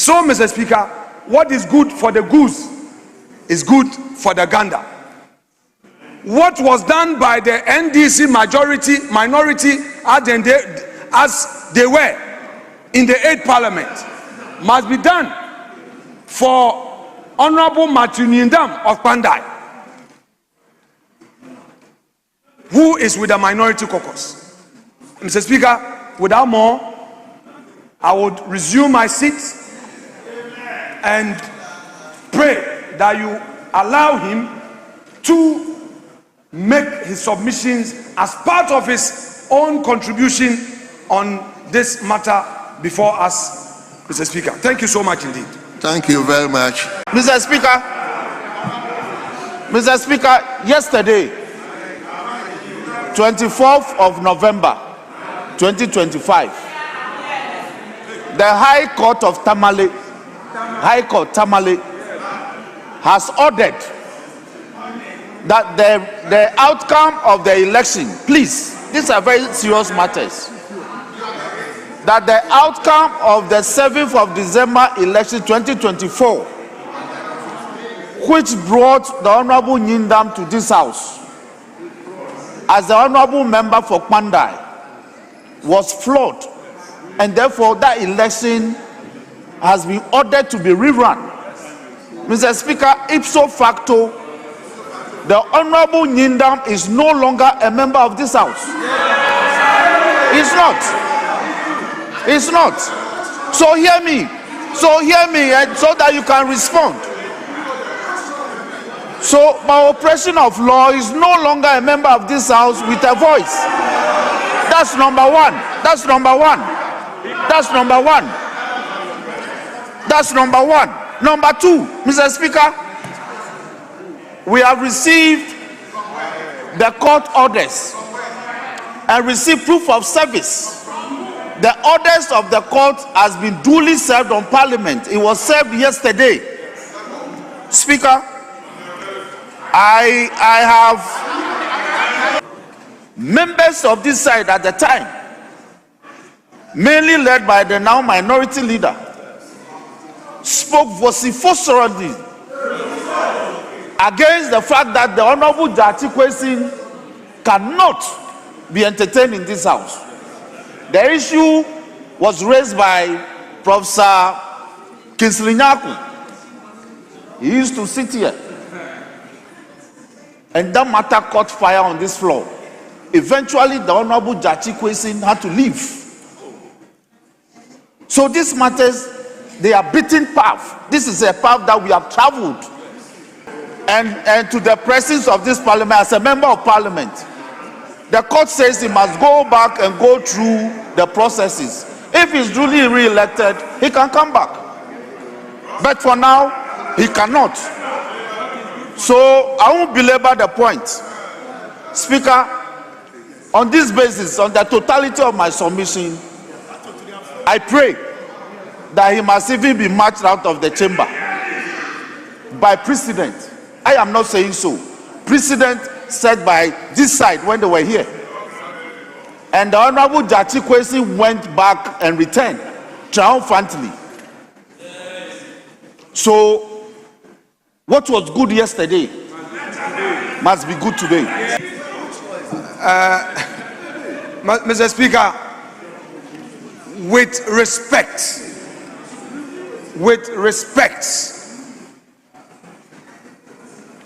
So, Mr. Speaker, what is good for the goose is good for the gander. What was done by the NDC minority as they were in the 8th Parliament must be done for Honorable Matuniindam of Kpandai, who is with the minority caucus. Mr. Speaker, without more, I would resume my seat and pray that you allow him to make his submissions as part of his own contribution on this matter before us, Mr. Speaker. Thank you so much indeed. Thank you very much. Mr. Speaker, yesterday, 24th of November 2025, the High Court of Tamale has ordered that the outcome of the election, please, these are very serious matters, that the outcome of the 7th of December election 2024, which brought the Honorable Nyindam to this house as the Honorable Member for Kpandai, was flawed, and therefore that election has been ordered to be rerun. Mr. Speaker, ipso facto, the Honorable Nyindam is no longer a member of this house. He's not. He's not. So hear me, and so that you can respond. So by operation of law, is no longer a member of this house with a voice. That's number one. That's number one. That's number one. That's number one. Number two, Mr. Speaker, we have received the court orders and received proof of service. The orders of the court has been duly served on Parliament. It was served yesterday. Speaker, I have members of this side at the time, mainly led by the now minority leader, spoke vociferously against the fact that the Honorable Jati Kwesin cannot be entertained in this house. The issue was raised by Professor Kingsley Nyaku. He used to sit here, and that matter caught fire on this floor. Eventually, the Honorable Jati Kwesin had to leave. So these matters, they are beaten path. This is a path that we have traveled. And to the presence of this Parliament, as a member of Parliament, the court says he must go back and go through the processes. If he's duly re-elected, he can come back. But for now, he cannot. So I won't belabor the point. Speaker, on this basis, on the totality of my submission, I pray that he must even be marched out of the chamber by precedent. I am not saying so. Precedent set by this side when they were here. And the Honorable Jati Kwesin went back and returned triumphantly. So what was good yesterday must be good today. Mr. Speaker, with respect,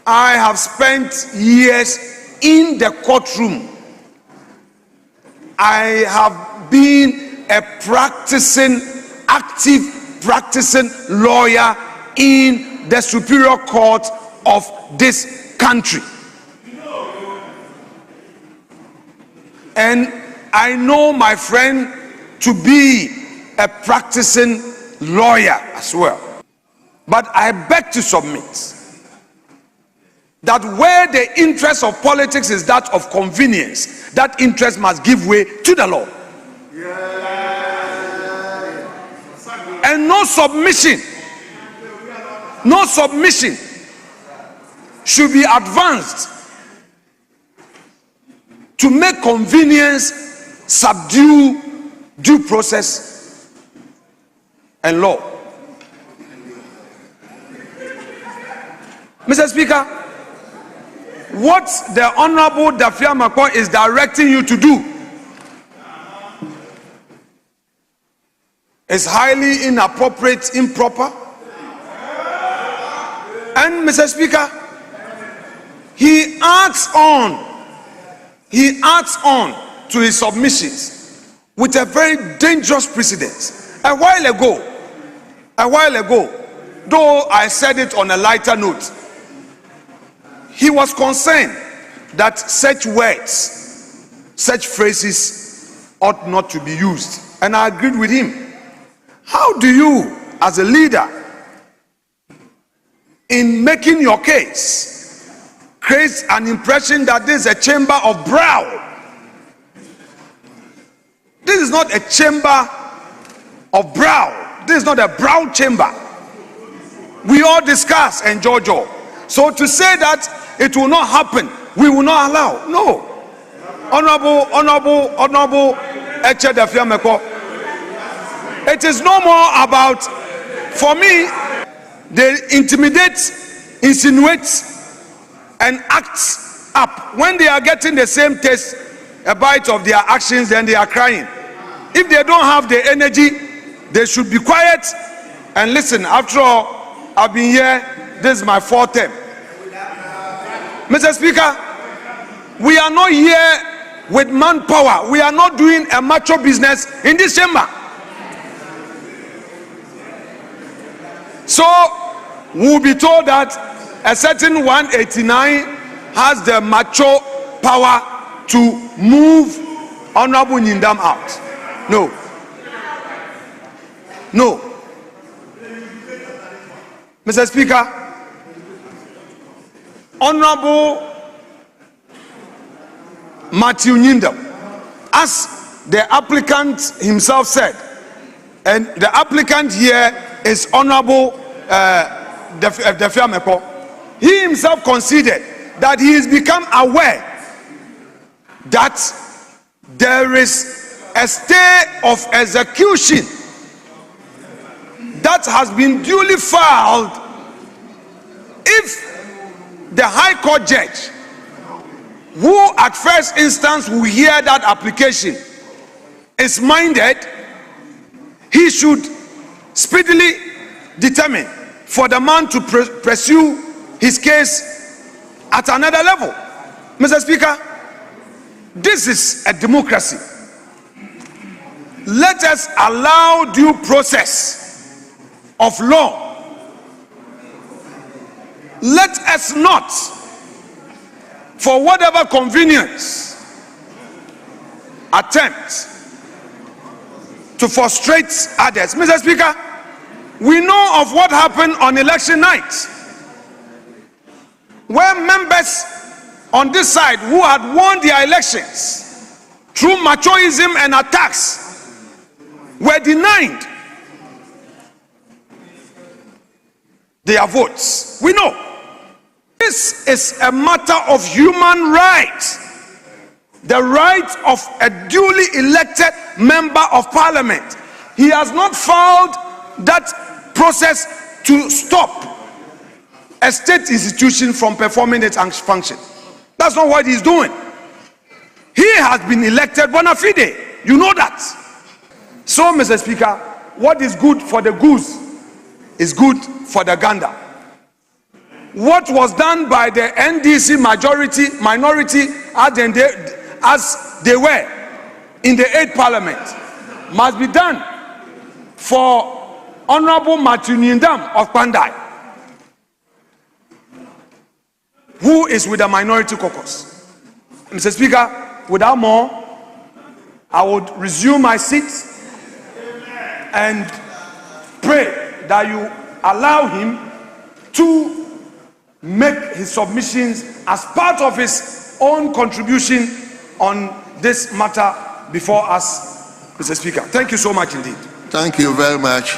I have spent years in the courtroom. I have been a active practicing lawyer in the Superior Court of this country. And I know my friend to be a practicing lawyer as well. But I beg to submit that where the interest of politics is that of convenience, that interest must give way to the law. And no submission should be advanced to make convenience subdue due process and law. Mr. Speaker, what the Honorable Dafia Makwa is directing you to do is highly inappropriate, improper. And Mr. Speaker, he adds on to his submissions with a very dangerous precedent. A while ago, though I said it on a lighter note, he was concerned that such words, such phrases ought not to be used. And I agreed with him. How do you, as a leader, in making your case, create an impression that this is a chamber of brow? This is not a chamber of brow. This is not a brow chamber. We all discuss and jojo. So to say that it will not happen, we will not allow. No. Honorable Eche Dafia Meko, it is no more about, for me, they intimidate, insinuate, and act up. When they are getting the same taste, a bite of their actions, then they are crying. If they don't have the energy, they should be quiet and listen. After all, I've been here, this is my fourth term. Mr. Speaker, we are not here with manpower. We are not doing a macho business in this chamber. So we'll be told that a certain 189 has the macho power to move Honorable Nyindam out. No. Mr. Speaker, Honorable Matthew Nyindam, as the applicant himself said, and the applicant here is Honorable Dafia Meko, he himself conceded that he has become aware that there is a stay of execution that has been duly filed. If the High Court judge, who at first instance will hear that application, is minded, he should speedily determine for the man to pursue his case at another level. Mr. Speaker, this is a democracy. Let us allow due process of law. Let us not, for whatever convenience, attempt to frustrate others. Mr. Speaker, we know of what happened on election night, where members on this side who had won their elections through machoism and attacks were denied their votes. We know this is a matter of human rights, the right of a duly elected member of parliament. He has not filed that process to stop a state institution from performing its function. That's not what he's doing. He has been elected bona fide. You know that. So, Mr. Speaker, what is good for the goose is good for the gander. What was done by the NDC minority as they were in the 8th Parliament must be done for Honorable Matthew Nyindam of Kpandai, who is with the minority caucus. Mr. Speaker, without more, I would resume my seat and pray that you allow him to make his submissions as part of his own contribution on this matter before us, Mr. Speaker. Thank you so much indeed. Thank you very much.